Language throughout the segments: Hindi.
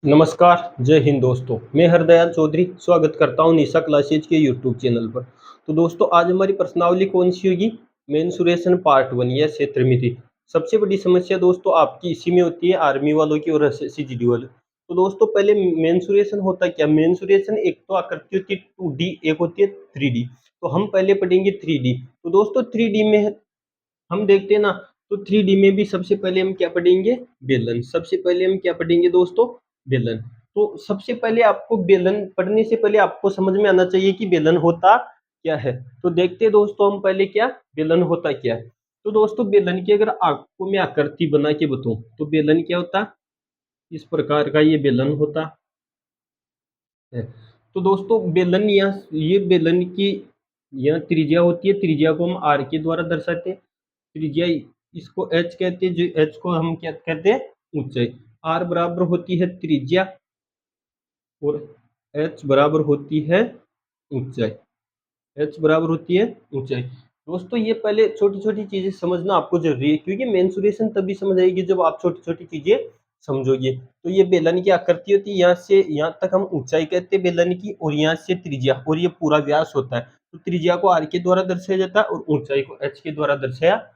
नमस्कार, जय हिंद दोस्तों। मैं हरदयाल चौधरी स्वागत करता हूँ निशा क्लासेज के यूट्यूब चैनल पर। तो दोस्तों आज हमारी प्रश्नावली कौन-सी होगी? मेंसुरेशन पार्ट 1 या क्षेत्रमिति। सबसे बड़ी समस्या दोस्तों आपकी इसी में होती है आर्मी वालों की और एसएससी-जीडी वालों। तो दोस्तों पहले मेंसुरेशन होता क्या? मेंसुरेशन एक तो आकृति होती है 2D, एक होती है 3D। तो हम पहले पढ़ेंगे 3D। तो दोस्तों 3D में हम देखते हैं ना, तो 3D में भी सबसे पहले हम क्या पढ़ेंगे? बेलन। सबसे पहले हम क्या पढ़ेंगे दोस्तों? बेलन। तो सबसे पहले आपको बेलन पढ़ने से पहले आपको समझ में आना चाहिए कि बेलन होता क्या है। तो देखते हैं दोस्तों हम पहले क्या बेलन होता क्या है। तो दोस्तों बेलन की अगर आपको मैं आकृति बना के बताऊं तो बेलन क्या होता? इस प्रकार का ये बेलन होता है। तो दोस्तों बेलन यहाँ ये बेलन की यहाँ त्रिज्या होती है, त्रिज्या को हम आर के द्वारा दर्शाते हैं। त्रिज्या इसको एच कहते हैं, जो एच को हम क्या कहते हैं? ऊंचाई। आर बराबर होती है त्रिज्या और एच बराबर होती है ऊंचाई। एच बराबर होती है ऊंचाई। दोस्तों ये पहले छोटी छोटी चीजें समझना आपको जरूरी है, क्योंकि मेंसुरेशन तभी समझ आएगी जब आप छोटी छोटी चीजें समझोगे। तो ये बेलन की आकृति होती है, यहाँ से यहाँ तक हम ऊंचाई कहते हैं बेलन की, और यहाँ से त्रिज्या, और ये पूरा व्यास होता है। तो त्रिज्या को आर के द्वारा दर्शाया जाता है और ऊंचाई को एच के द्वारा दर्शाया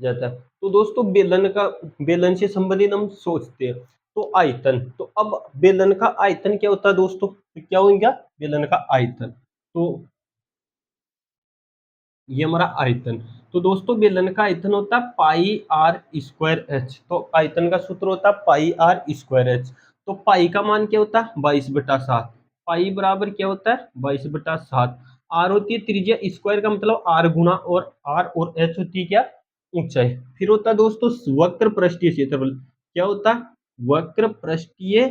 जाता है। तो दोस्तों बेलन से संबंधित हम सोचते हैं तो आयतन। तो अब बेलन का आयतन क्या होता है दोस्तों? तो क्या हो गया बेलन का आयतन? तो ये हमारा आयतन। तो दोस्तों बेलन का आयतन होता है पाई आर स्क्वायर एच। तो आयतन का सूत्र होता है पाई आर स्क्वायर एच। तो पाई का मान क्या होता है? 22/7। पाई बराबर क्या होता है? 22/7। आर होती है त्रिज्या, स्क्वायर का मतलब आर गुना, और एच होती है क्या? ऊंचाई। फिर होता है दोस्तों वक्र पृष्ठीय क्षेत्रफल। क्या होता है? वक्र पृष्ठीय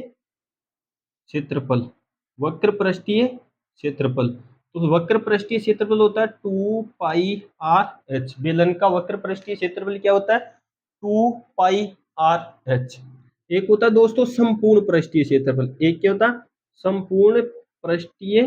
क्षेत्रफल। वक्र पृष्ठीय क्षेत्रफल। तो वक्र पृष्ठीय क्षेत्रफल होता है 2 पाई आर एच। बेलन का वक्र पृष्ठीय क्षेत्रफल क्या होता है? 2 पाई आर एच। एक होता है दोस्तों संपूर्ण पृष्ठीय क्षेत्रफल। एक क्या होता है? संपूर्ण पृष्ठीय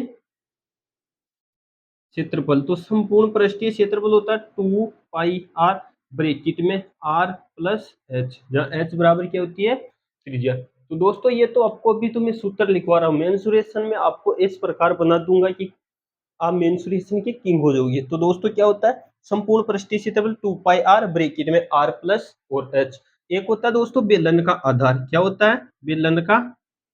क्षेत्रफल। तो संपूर्ण पृष्ठीय क्षेत्रफल होता है 2 पाई आर, ब्रैकेट में आर प्लस एच, जहाँ एच बराबर क्या होती है? त्रिज्या। तो दोस्तों ये तो आपको अभी तो मैं सूत्र लिखवा रहा हूँ, मेंसुरेशन में आपको इस प्रकार बना दूंगा कि आप मेंसुरेशन के किंग हो जाओगे। तो दोस्तों क्या होता है? संपूर्ण पृष्ठीय क्षेत्रफल 2 पाई आर, ब्रैकेट में आर प्लस और एच। एक होता है दोस्तों बेलन का आधार। क्या होता है? बेलन का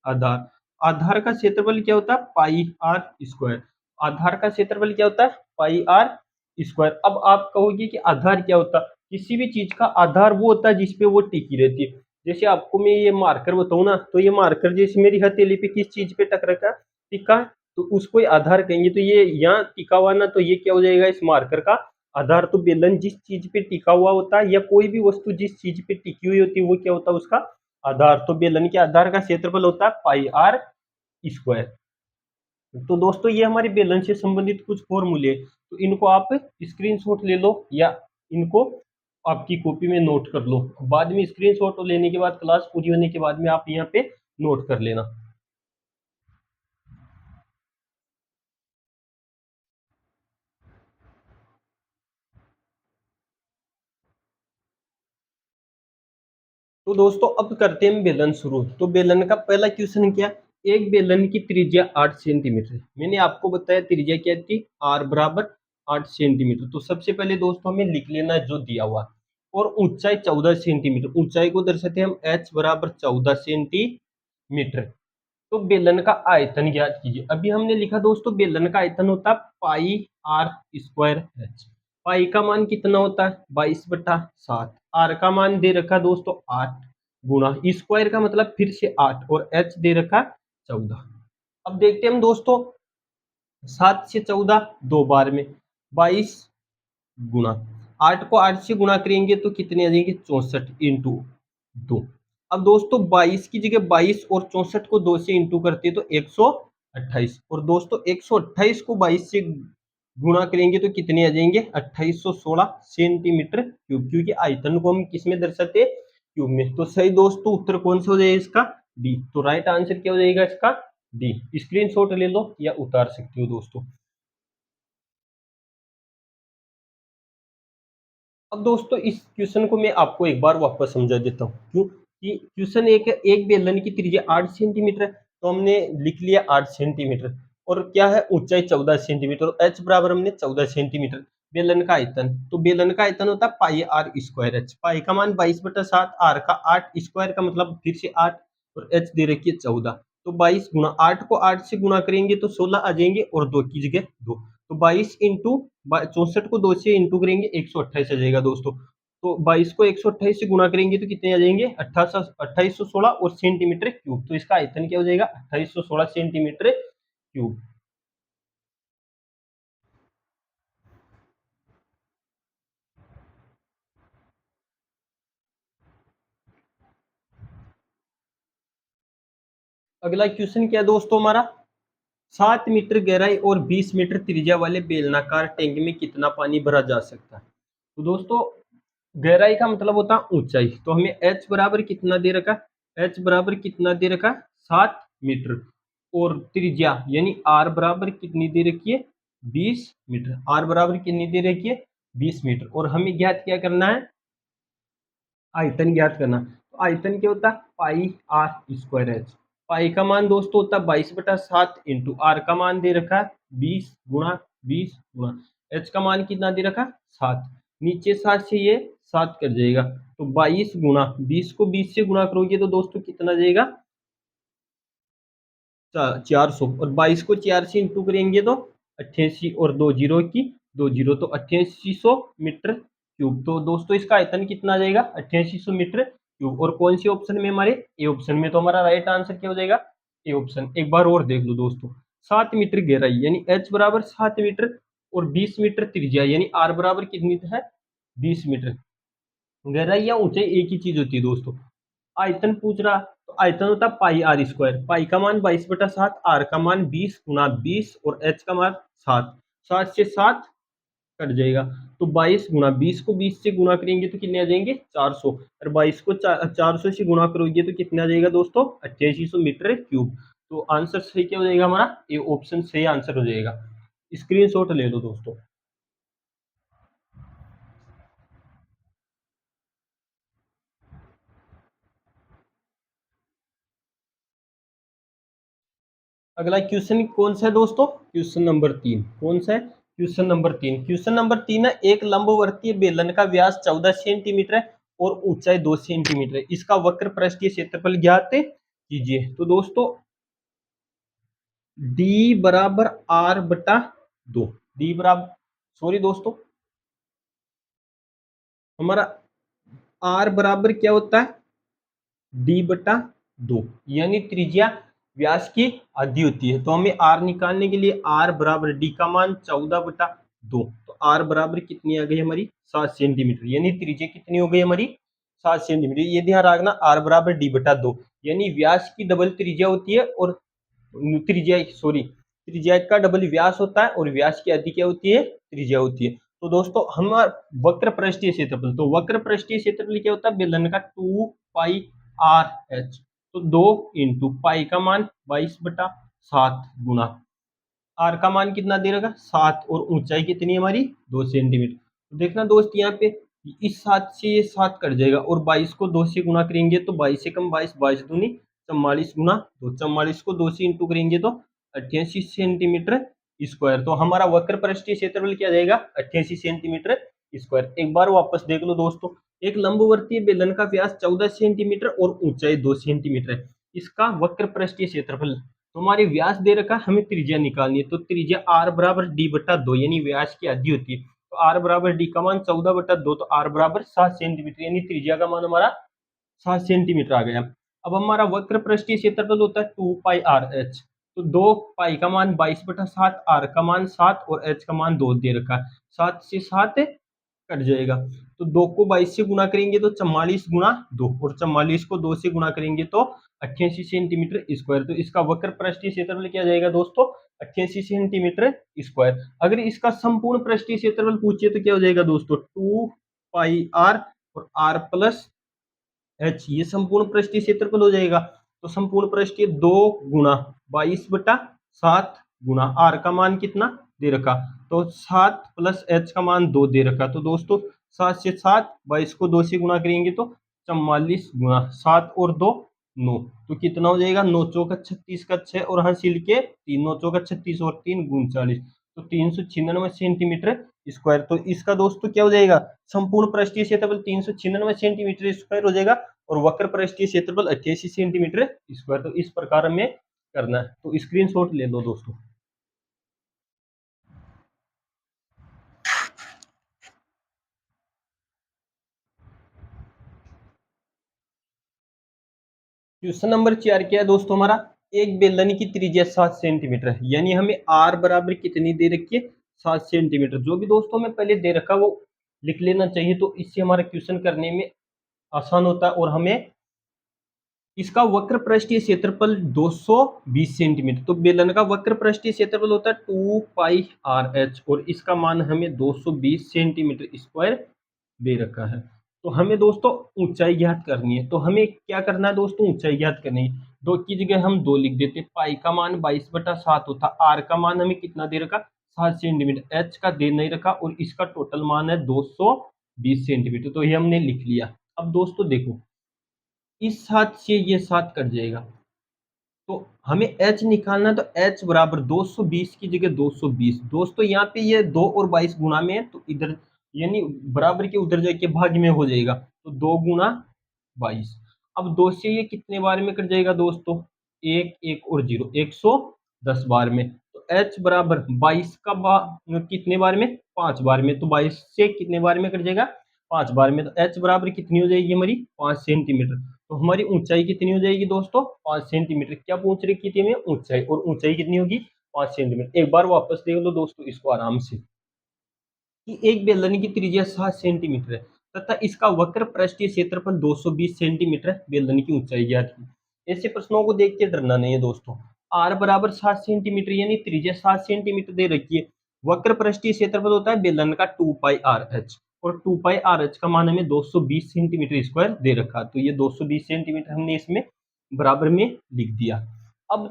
आधार। आधार का क्षेत्रफल क्या होता है? Pi r square. आधार का क्षेत्रफल क्या होता है? Pi r square. अब आप कहोगे कि आधार क्या होता है? किसी भी चीज का आधार वो होता है जिसपे वो टिकी रहती है। जैसे आपको मैं ये मार्कर बताऊं ना, तो ये मार्कर जैसे मेरी हथेली पे किस चीज पे टक रखा टिका, तो उसको आधार कहेंगे। तो ये यहाँ टिका हुआ ना, तो ये क्या हो जाएगा इस मार्कर का आधार। तो बेलन जिस चीज पे टिका हुआ होता है, या कोई भी वस्तु जिस चीज पे टिकी हुई होती है, वो क्या होता है? उसका आधार। तो बेलन के आधार का क्षेत्रफल होता है पाई आर स्क्वायर। तो दोस्तों ये हमारे बेलन से संबंधित कुछ फॉर्मूले, तो इनको आप स्क्रीनशॉट ले लो या इनको आपकी कॉपी में नोट कर लो। बाद में स्क्रीनशॉट लेने के बाद, क्लास पूरी होने के बाद में आप यहाँ पे नोट कर लेना। तो दोस्तों अब करते हैं बेलन शुरू। तो बेलन का पहला क्वेश्चन क्या? एक बेलन की त्रिज्या 8 सेंटीमीटर। मैंने आपको बताया त्रिज्या क्या थी? आर बराबर 8 सेंटीमीटर। तो सबसे पहले दोस्तों हमें लिख लेना है जो दिया हुआ, और ऊंचाई 14 सेंटीमीटर। ऊंचाई को दर्शाते हैं हम एच बराबर 14 सेंटीमीटर। तो बेलन का आयतन ज्ञात कीजिए। अभी हमने लिखा दोस्तों बेलन का आयतन होता है पाई आर स्क्वायर एच। पाई का मान कितना होता है? 22/7। आर का मान दे रखा दोस्तों 8, गुना स्क्वायर का मतलब फिर से 8, और एच दे रखा 14। अब देखते हैं हम दोस्तों 7 से 14 दो बार में 22 गुना 8 को 8 से गुणा करेंगे तो कितने आ जाएंगे? 64 इंटू 2। अब दोस्तों 22 की जगह 22 और 64 को 2 से इंटू करते हैं तो 128, और दोस्तों 128 को 22 से गुणा करेंगे तो कितने आ जाएंगे? 2816 सेंटीमीटर क्यूब, क्योंकि आयतन को हम किस में दर्शाते हैं? क्यूब में। तो सही दोस्तों उत्तर कौन सा हो जाएगा इसका? डी। तो राइट आंसर क्या हो जाएगा इसका? डी। स्क्रीनशॉट ले लो या उतार सकते हो दोस्तों। अब दोस्तों इस क्वेश्चन को मैं आपको एक बार वापस समझा देता हूँ। क्यों? कि क्वेश्चन एक एक बेलन की त्रिज्या 8 सेंटीमीटर है, तो हमने लिख लिया 8 सेंटीमीटर। और क्या है, ऊंचाई 14 सेंटीमीटर और एच बराबर हमने 14 सेंटीमीटर। बेलन का आयतन, तो बेलन का आयतन होता है पाई आर स्क्वायर एच। पाई का मान 22/7, आर का 8, स्क्वायर का मतलब फिर से 8, और एच दे रखी है 14। तो 22 गुणा 8 को 8 से गुणा करेंगे तो 16 आ जाएंगे, और 2 की जगह 2। तो 22 इंटू 64 को 2 से इंटू करेंगे 128 आ जाएगा दोस्तों। तो 22 को 128 से गुणा करेंगे तो कितने आ जाएंगे, 2816, और सेंटीमीटर क्यूब। तो इसका आयतन क्या हो जाएगा, 2816 सेंटीमीटर क्यूब। अगला क्वेश्चन क्या है दोस्तों हमारा, 7 मीटर गहराई और 20 मीटर त्रिज्या वाले बेलनाकार टैंक में कितना पानी भरा जा सकता है। तो दोस्तों गहराई का मतलब होता है ऊंचाई, तो हमें h बराबर कितना दे रखा, h बराबर कितना दे रखा, 7 मीटर। और त्रिज्या यानी r बराबर कितनी दे रखी है, 20 मीटर। r बराबर कितनी दे रखी है, 20 मीटर। और हमें ज्ञात क्या करना है, आयतन ज्ञात करना। तो आयतन क्या होता है, पाई आर स्क्वायर एच। पाई का मान दोस्तों होता है 22/7 इंटू आर का मान दे रखा है 20 गुणा एच का मान कितना दे रखा, 7। नीचे 7 से ये 7 कर जाएगा, तो 22 गुणा 20 को 20 से गुणा करोगे तो दोस्तों कितना जाएगा, 400। और 22 को 4 से इंटू करेंगे तो 88, और 2 जीरो की 2 जीरो, तो 8800 मीटर क्यूब। तो दोस्तों इसका आयतन कितना आ जाएगा, 8800 मीटर क्यूब। और कौन सी ऑप्शन में, हमारे ए ऑप्शन में। तो हमारा राइट आंसर क्या हो जाएगा, ए ऑप्शन। एक बार और देख लो दोस्तों, 7 मीटर गहराई यानी एच बराबर 7 मीटर, और 20 मीटर त्रिज्या यानी आर बराबर कितनी है, 20 मीटर। गहराई या ऊंचाई एक ही चीज होती है दोस्तों। आयतन पूछ रहा, तो आयतन होता है पाई आर स्क्वायर। पाई का मान 22/7, आर का मान 20 गुणा 20, और एच का मान 7। 7 से 7 कट जाएगा, तो 22 गुणा 20 को 20 से गुणा करेंगे तो कितने आ जाएंगे, 400। और 22 को 400 से गुणा करोगे तो कितने आ जाएगा दोस्तों, 8800 मीटर क्यूब। तो आंसर सही क्या हो जाएगा हमारा, ये ऑप्शन सही आंसर हो जाएगा। स्क्रीनशॉट ले लो दोस्तों। अगला क्वेश्चन कौन सा है दोस्तों, क्वेश्चन नंबर 3। कौन सा है, क्वेश्चन नंबर 3। क्वेश्चन नंबर 3 है, एक लंबवर्तीय बेलन का व्यास 14 सेंटीमीटर है और ऊंचाई 2 सेंटीमीटर है, इसका वक्र पृष्ठीय क्षेत्रफल ज्ञात कीजिए। तो दोस्तों d बराबर r बटा 2, डी बराबर, सॉरी दोस्तों, हमारा r बराबर क्या होता है, d/2, यानी त्रिज्या व्यास की आधी होती है। तो हमें r निकालने के लिए r बराबर d का मान 14/2, तो r बराबर कितनी आ गई हमारी, 7 सेंटीमीटर। यानी त्रिज्या कितनी हो गई हमारी, 7 सेंटीमीटर। ये ध्यान रखना, r बराबर d/2, यानी व्यास की डबल त्रिज्या होती है, और त्रिज्या, सॉरी, त्रिज्या का डबल व्यास होता है, और व्यास की आधी क्या होती है, त्रिज्या होती है। तो दोस्तों हम वक्र पृष्ठीय क्षेत्रफल, तो वक्र पृष्ठीय क्षेत्रफल क्या होता है, बेलन का 2 पाई आर एच। तो 2 इंटू पाई का मान 22/7 गुना आर का मान कितना दे रखा, 7, और ऊंचाई कितनी है हमारी, 2 सेंटीमीटर। तो देखना दोस्त यहाँ पे इस 7 से ये 7 कट जाएगा, और 22 को 2 से गुणा करेंगे तो 22 से कम 22, 22 दूनी 44 गुना 2, 44 को 2 से इंटू करेंगे तो 88 सेंटीमीटर स्क्वायर। तो हमारा वक्र पृष्ठीय क्षेत्रफल क्या जाएगा, 88 सेंटीमीटर स्क्वायर। एक बार वापस देख लो दोस्तों, एक लंबवर्तीय बेलन का व्यास 14 सेंटीमीटर और ऊंचाई 2 सेंटीमीटर है, इसका वक्र पृष्ठीय क्षेत्रफल। तो हमारी व्यास दे रखा, हमें त्रिज्या निकालनी है। तो त्रिज्या r बराबर d/2, यानी व्यास की आधी होती है। तो r बराबर d का मान 14/2, तो r बराबर 7 सेंटीमीटर, यानी त्रिज्या का मान हमारा 7 सेंटीमीटर आ गया। अब हमारा वक्र पृष्ठीय क्षेत्रफल होता है 2 पाई आर एच। तो 2 पाई का मान 22/7, आर का मान 7, और एच का मान 2 दे रखा है। 7 से 7 कट जाएगा, तो 2 को 22 से गुणा करेंगे तो 44 गुणा 2, और 44 को 2 से गुणा करेंगे तो 88 सेंटीमीटर स्क्वायर। तो इसका वक्र पृष्ठीय क्षेत्रफल क्या जाएगा दोस्तों, 88 सेंटीमीटर स्क्वायर। अगर इसका संपूर्ण पृष्ठीय क्षेत्रफल पूछिए तो क्या हो जाएगा दोस्तों, 2 पाई आर और आर प्लस एच, ये संपूर्ण पृष्ठीय क्षेत्रफल हो जाएगा। तो संपूर्ण पृष्ठीय 2 गुणा 22/7 गुणा आर का मान कितना दे रखा, तो 7 प्लस एच का मान 2 दे रखा। तो दोस्तों 7 से 7, 22 को 2 से गुणा करेंगे तो 44 गुणा 7 और 2 9, तो कितना हो जाएगा, 9 चौका 36 का 6 और हासिल के 3, 9 चौका 36 और 3 39, तो 396 सेंटीमीटर स्क्वायर। तो इसका दोस्तों क्या हो जाएगा, संपूर्ण पृष्ठीय क्षेत्रफल 396 सेंटीमीटर स्क्वायर हो जाएगा और वक्र पृष्ठीय क्षेत्रफल 88 सेंटीमीटर स्क्वायर। तो इस प्रकार हमें करना है, तो स्क्रीनशॉट ले लो दोस्तों। क्वेश्चन नंबर 4 क्या है दोस्तों हमारा, एक बेलन की त्रिज्या 7 सेंटीमीटर है, यानी हमें आर बराबर कितनी दे रखी है, 7 सेंटीमीटर। जो भी दोस्तों हमें पहले दे रखा वो लिख लेना चाहिए, तो इससे हमारा क्वेश्चन करने में आसान होता है। और हमें इसका वक्र पृष्ठीय क्षेत्रफल 220 सेंटीमीटर, तो बेलन का वक्र पृष्ठीय क्षेत्रफल होता है 2 पाई आर एच और इसका मान हमें 220 सेंटीमीटर स्क्वायर दे रखा है। तो हमें दोस्तों ऊंचाई ज्ञात करनी है, तो हमें क्या करना है दोस्तों, ऊंचाई ज्ञात करनी है। 2 की जगह हम 2 लिख देते, पाई का मान 22/7 होता, आर का मान हमें कितना दे रखा, 7 सेंटीमीटर, एच का दे नहीं रखा और इसका टोटल मान है 220 सेंटीमीटर, तो ये हमने लिख लिया। अब दोस्तों देखो, इस 7 से ये 7 कट जाएगा, तो हमें h निकालना, तो h बराबर 220 की जगह 220, दोस्तों यहाँ पे ये 2 और 22 गुणा में है, तो इधर यानी बराबर के उधर जाके भाग में हो जाएगा, तो 2 गुणा 22। अब 2 से ये कितने बार में कट जाएगा दोस्तों, 1 1 और 0, 110 बार में। तो h बराबर 22 का कितने बार में, 5 बार में, तो 22 से कितने बार में कट जाएगा, 5 बार में। तो h बराबर कितनी हो जाएगी हमारी, 5 सेंटीमीटर। तो हमारी ऊंचाई कितनी हो जाएगी दोस्तों, 5 सेंटीमीटर। क्या पूछ रही थी हमें, ऊंचाई, और ऊंचाई कितनी होगी, 5 सेंटीमीटर। एक बार वापस देख लो दोस्तों इसको आराम से, कि एक बेलन की त्रिज्या 7 सेंटीमीटर है तथा इसका वक्र पृष्ठीय क्षेत्रफल 220 सेंटीमीटर है, बेलन की ऊंचाई ज्ञात की। ऐसे प्रश्नों को देख के डरना नहीं है दोस्तों। आर बराबर 7 सेंटीमीटर यानी त्रिज्या 7 सेंटीमीटर दे रखी है। वक्र पृष्ठीय क्षेत्रफल होता है बेलन का 2 पाई आर एच, और 2 पाई आर एच का मान हमें 220 सेंटीमीटर स्क्वायर दे रखा, तो ये 220 सेंटीमीटर हमने इसमें बराबर में लिख दिया। अब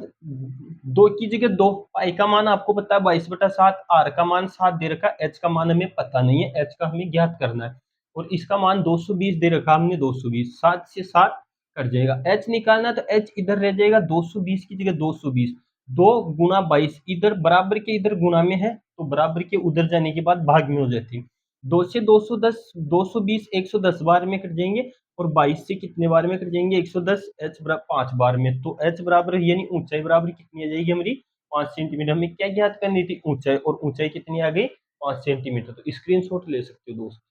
2 की जगह 2, पाई का मान आपको पता है 22/7, आर का मान 7 दे रखा, एच का मान हमें पता नहीं है, एच का हमें ज्ञात करना है। और इसका मान 220 दे रखा हमने, 220, 7 से 7 कट जाएगा। एच निकालना, तो एच इधर रह जाएगा, 220 की जगह 220, 2 गुणा 22, इधर बराबर के इधर गुणा में है, तो बराबर के उधर जाने के बाद भाग में हो जाती है। 2 से 210, 220 110 बार में कट जाएंगे, और 22 से कितने बार में कट जाएंगे, 110, एच बराबर 5 बार में। तो एच बराबर यानी ऊंचाई बराबर कितनी आ जाएगी हमारी, 5 सेंटीमीटर। हमें क्या ज्ञात करनी थी, ऊंचाई, और ऊंचाई कितनी आ गई, 5 सेंटीमीटर। तो स्क्रीनशॉट ले सकते हो दोस्त।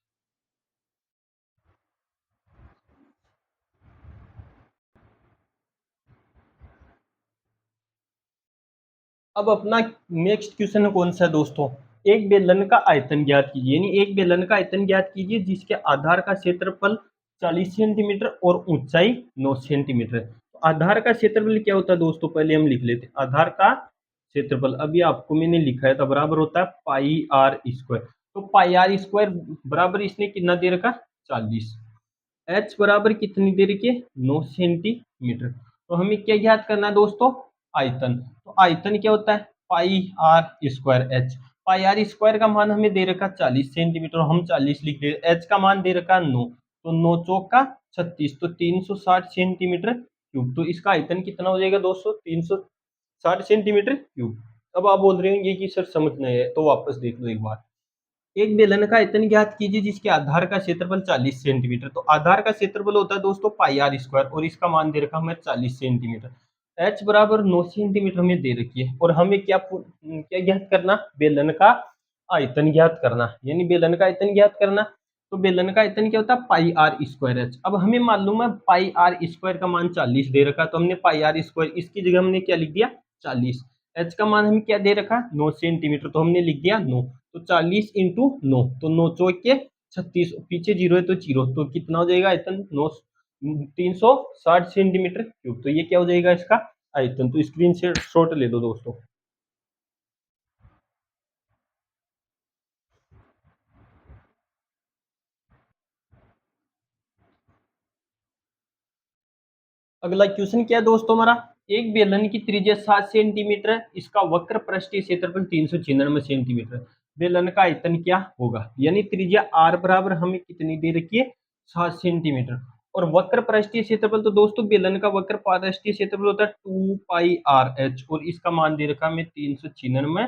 अब अपना नेक्स्ट क्वेश्चन कौन सा है दोस्तों, एक बेलन का आयतन ज्ञात कीजिए, यानी एक बेलन का आयतन ज्ञात कीजिए जिसके आधार का क्षेत्रफल 40 सेंटीमीटर और ऊंचाई 9 सेंटीमीटर है। तो आधार का क्षेत्रफल क्या होता है दोस्तों, पहले हम लिख लेते हैं। आधार का क्षेत्रफल अभी आपको मैंने लिखा है, तो बराबर होता है पाई आर स्क्वायर। तो पाई आर स्क्वायर बराबर इसने कितना दे रखा, 40। एच बराबर कितनी दे रखी है, 9 सेंटीमीटर। तो हमें क्या ज्ञात करना है दोस्तों, आयतन। तो आयतन क्या होता है, pi r square h. Pi r square का मान हमें दे रखा 40 सेंटीमीटर, हम 40 लिख दे। एच का मान दे रखा 9, तो 9 चौक का 36, तो 360 सेंटीमीटर क्यूब। तो इसका आयतन कितना हो जाएगा दोस्तों, 360 सेंटीमीटर क्यूब। अब आप बोल रहे होंगे कि सर समझ नहीं है, तो वापस देख लो एक बार। एक बेलन का आयतन ज्ञात कीजिए जिसके आधार का क्षेत्रफल 40 सेंटीमीटर। तो आधार का क्षेत्रफल होता है दोस्तों पाई आर स्क्वायर, और इसका मान दे रखा हमें 40 सेंटीमीटर। एच बराबर 9 सेंटीमीटर हमें दे रखी है, और हमें क्या क्या ज्ञात करना, बेलन का आयतन ज्ञात करना, यानी बेलन का आयतन ज्ञात करना। तो बेलन का आयतन क्या होता है, पाई आर स्क्वायर एच। अब हमें मालूम है पाई आर स्क्वायर का मान 40 दे रखा, तो हमने पाई आर स्क्वायर इसकी जगह हमने क्या लिख दिया, 40। एच का मान हमें क्या दे रखा, 9 सेंटीमीटर, तो हमने लिख दिया 9। तो 40 इंटू 9, तो 9 चौक के 36, पीछे जीरो है तो जीरो, तो कितना हो जाएगा आयतन, 9 360 सेंटीमीटर क्यूब। तो ये क्या हो जाएगा इसका आयतन। तो स्क्रीन से शॉट ले दो दोस्तों। अगला क्वेश्चन क्या है दोस्तों हमारा, एक बेलन की त्रिज्या 7 सेंटीमीटर है, इसका वक्र पृष्ठीय क्षेत्रफल 396 सेंटीमीटर है। बेलन का आयतन क्या होगा, यानी त्रिज्या आर बराबर हमें कितनी दे रखी है, 7 सेंटीमीटर, और वक्र पृष्ठीय क्षेत्रफल, तो दोस्तों बेलन का वक्र पृष्ठीय क्षेत्रफल होता है 2πr h, और इसका मान दे रखा है 396।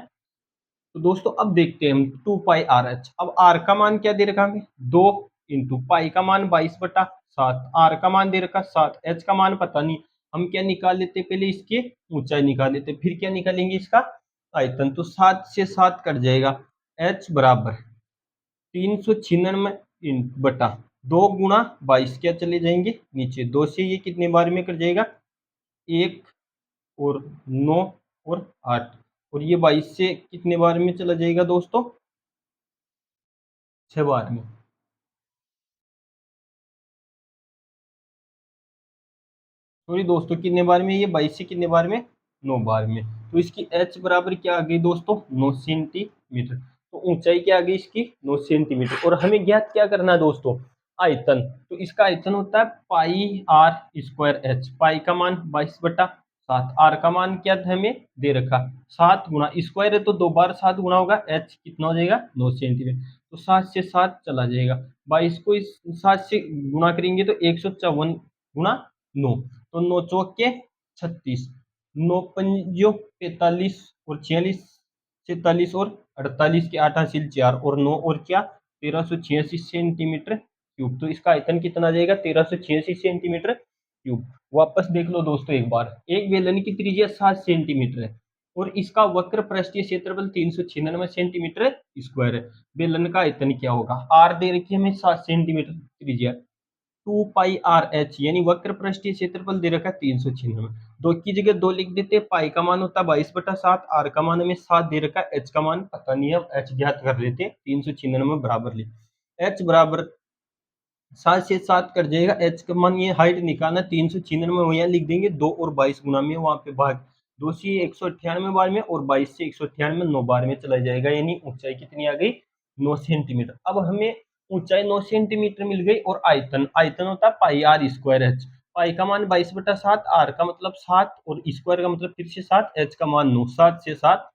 तो दोस्तों अब देखते हैं हम 2πr h। अब r का मान क्या दे रखा है, 2 इंटू पाई का मान 22/7, r का मान दे रखा 7, h का मान पता नहीं। हम क्या निकाल लेते, पहले इसके ऊंचाई निकाल लेते, फिर क्या निकालेंगे, इसका आयतन। तो 7 से 7 कट जाएगा, h बराबर 396 बटा 2 गुणा 22, क्या चले जाएंगे नीचे, 2 से ये कितने बार में कट जाएगा, 1 और 9 और 8, और ये 22 से कितने बार में चला जाएगा दोस्तों, 6 बार में। सॉरी दोस्तों, कितने बार में, ये 22 से कितने बार में, 9 बार में। तो इसकी h बराबर क्या आ गई दोस्तों, 9 सेंटीमीटर। तो ऊंचाई क्या आ गई इसकी, 9 सेंटीमीटर। और हमें ज्ञात क्या करना है दोस्तों, आयतन। तो इसका आयतन होता है पाई आर स्क्वायर एच। पाई का मान 22/7, आर का मान क्या हमें दे रखा 7 गुना, स्क्वायर है तो 2 बार 7 गुना होगा, एच कितना हो जाएगा 9 सेंटीमीटर। तो 7 से 7 चला जाएगा, 22 को इस 7 से गुणा करेंगे तो 154 गुणा 9, तो 9 चौक के 36, 9 पंजो 45 और 46, 46 और 48 के 8 हासिल 4 और 9 और क्या 1386 सेंटीमीटर क्यूब। तो इसका आयतन कितना आ जाएगा, 1386 सेंटीमीटर क्यूब। वापस देख लो दोस्तों एक बार, एक बेलन की त्रिज्या 7 सेंटीमीटर है और इसका वक्र पृष्ठीय क्षेत्रफल 396 सेंटीमीटर स्क्वायर है। बेलन का आयतन क्या होगा, आर दे रखी है हमें 7 सेंटीमीटर त्रिज्या, 2πr h यानी वक्र पृष्ठीय क्षेत्रफल दे रखा है 396। दो की जगह 2 लिख देते, पाई का मान होता है 22/7, आर का मान हमें 7 दे रखा है, एच का मान पता नहीं है, एच ज्ञात कर लेते, 396 बराबर लिख, एच बराबर 7 से 7 कट जाएगा, एच का मान ये हाइट निकालना 396, वहाँ लिख देंगे 2 और 22 गुना में, वहाँ पे भाग 2 से 198 बार में और 22 से 198 9 बार में चला जाएगा, यानी ऊंचाई कितनी आ गई 9 सेंटीमीटर। अब हमें ऊंचाई 9 सेंटीमीटर मिल गई और आयतन, आयतन होता है पाई आर स्क्वायर एच। पाई का मान 22/7, आर का मतलब 7 और स्क्वायर का मतलब फिर से 7, एच का मान 9, 7 से 7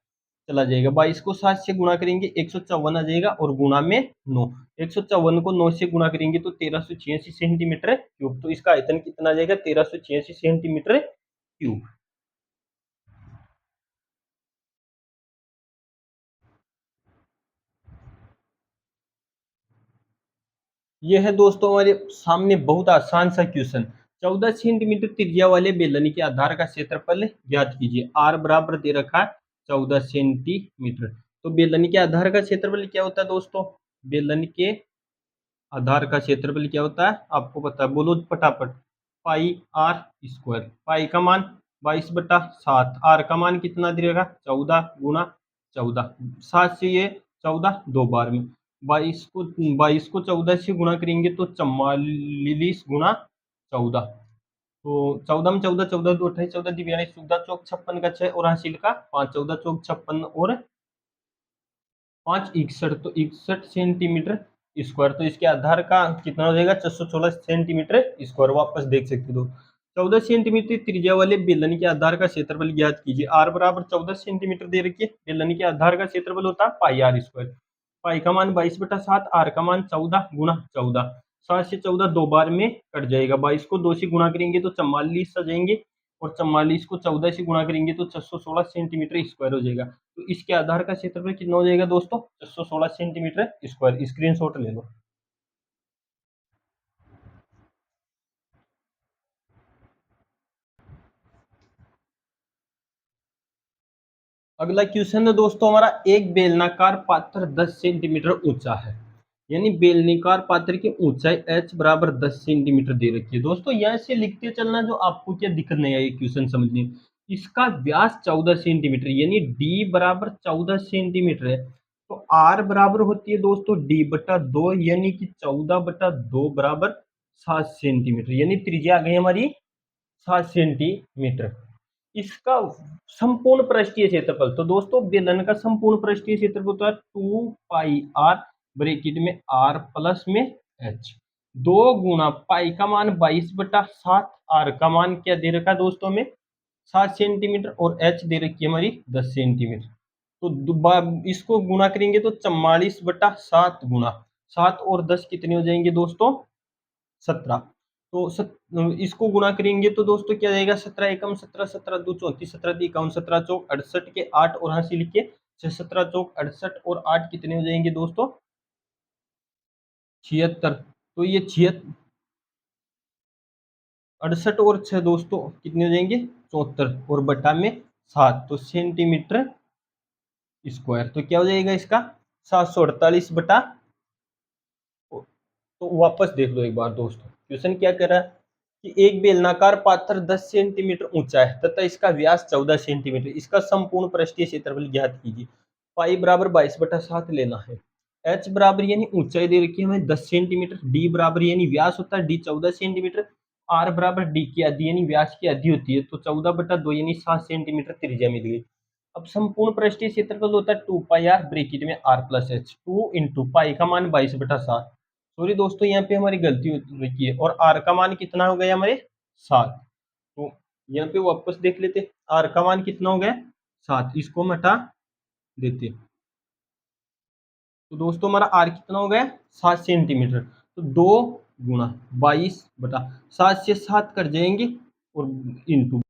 चला जाएगा, 22 को 7 से गुणा करेंगे 154 आ जाएगा और गुणा में 9, 154 को 9 से गुणा करेंगे तो 1386 सेंटीमीटर क्यूब। तो इसका आयतन कितना आ जाएगा, 1386 सेंटीमीटर क्यूब। यह है दोस्तों हमारे सामने बहुत आसान सा क्वेश्चन। 14 सेंटीमीटर त्रिज्या वाले बेलन के आधार का क्षेत्रफल ज्ञात कीजिए। आर बराबर दे रखा है 14 सेंटीमीटर। तो बेलन के आधार का क्षेत्रफल क्या होता है दोस्तों, बेलन के आधार का क्षेत्रफल क्या होता है आपको पता है, बोलो फटाफट, पाई आर स्क्वायर। पाई का मान 22/7, आर का मान कितना दिएगा 14 गुना 14, 7 से ये 14 दो बार में, 22 को 14 से गुणा करेंगे तो 44 गुना 14, तो 14 में 14, 14 दो 28, 14 42, 14 चौक 56 का 6 और हासिल का 5, 14 चौक 56 और 5 61, तो 61 सेंटीमीटर स्क्वायर। तो इसके आधार का कितना हो जाएगा 416 सेंटीमीटर स्क्वायर। वापस देख सकते हो, 14 सेंटीमीटर त्रिज्या वाले बेलन के आधार का क्षेत्रफल ज्ञात कीजिए। आर बराबर 14 सेंटीमीटर दे रखिए, बेलन के आधार का क्षेत्रफल होता है पाई आर स्क्वायर। पाई का मान 22/7, आर का मान 14 गुना 14, 7 से 14 दो बार में कट जाएगा, 22 को 2 से गुणा करेंगे तो 44 आ जाएंगे और 44 को 14 से गुणा करेंगे तो 416 सेंटीमीटर स्क्वायर हो जाएगा। तो इसके आधार का क्षेत्रफल कितना हो जाएगा दोस्तों, 416 सेंटीमीटर स्क्वायर। स्क्रीनशॉट ले लो। अगला क्वेश्चन है दोस्तों हमारा, एक बेलनाकार पात्र 10 सेंटीमीटर ऊंचा है, यानी बेलनाकार पात्र की ऊंचाई h बराबर 10 सेंटीमीटर दे रखी है। दोस्तों यहाँ से लिखते चलना, जो आपको क्या दिक्कत नहीं आई क्वेश्चन समझने। इसका व्यास 14 सेंटीमीटर यानी d बराबर 14 सेंटीमीटर है, तो r बराबर होती है दोस्तों d/2 यानी कि 14/2 बराबर 7 सेंटीमीटर, यानी त्रिज्या आ गई हमारी 7 सेंटीमीटर। इसका संपूर्ण पृष्ठीय क्षेत्रफल, तो दोस्तों बेलन का संपूर्ण पृष्ठीय क्षेत्रफल होता है 2πr ब्रैकेट में r प्लस में h, 2 गुना पाई का मान 22/7, आर का मान क्या दे रखा है दोस्तों में 7 सेंटीमीटर और h दे रखी है हमारी 10 सेंटीमीटर। तो इसको गुणा करेंगे तो 44/7 गुना 7 और 10 कितने हो जाएंगे दोस्तों 17। तो इसको गुणा करेंगे तो दोस्तों क्या जाएगा, 17 एकम 17, 17 दो 34, 17 दी 51, 17 चौक 68 के 8 और यहाँ से लिखिए 6, 17 चौक 68 और 8 कितने हो जाएंगे दोस्तों, 76। तो ये 76, 68 और 6 दोस्तों कितने हो जाएंगे, 74 और बटा में 7, तो सेंटीमीटर स्क्वायर। तो क्या हो जाएगा इसका, 748 बटा। तो वापस देख लो एक बार दोस्तों, क्वेश्चन क्या कर रहा है कि एक बेलनाकार पात्र 10 सेंटीमीटर ऊंचा है तथा इसका व्यास 14 सेंटीमीटर, इसका संपूर्ण पृष्ठीय क्षेत्रफल ज्ञात कीजिए। पाई बराबर 22/7 लेना है। एच बराबर यानी ऊंचाई दे रखी है हमें 10 सेंटीमीटर, डी बराबर यानी व्यास होता है डी 14 सेंटीमीटर, आर बराबर डी की आधी यानी व्यास की आधी होती है, तो 14/2 यानी 7 सेंटीमीटर त्रिज्या मिल गई। अब संपूर्ण पृष्ठीय क्षेत्रफल होता है 2 पाई आर ब्रैकेट में R plus H, 2 into pi का मान 22/7। सॉरी दोस्तों यहाँ पे हमारी गलती हो रखी है, और आर का मान कितना हो गया हमारे 7। तो यहाँ पे वापस देख लेते, आर का मान कितना हो गया 7, इसको हम हटा देते। तो दोस्तों हमारा आर कितना हो गया 7 सेंटीमीटर, तो 2 गुणा 22/7 से 7 कर जाएंगे और इंटू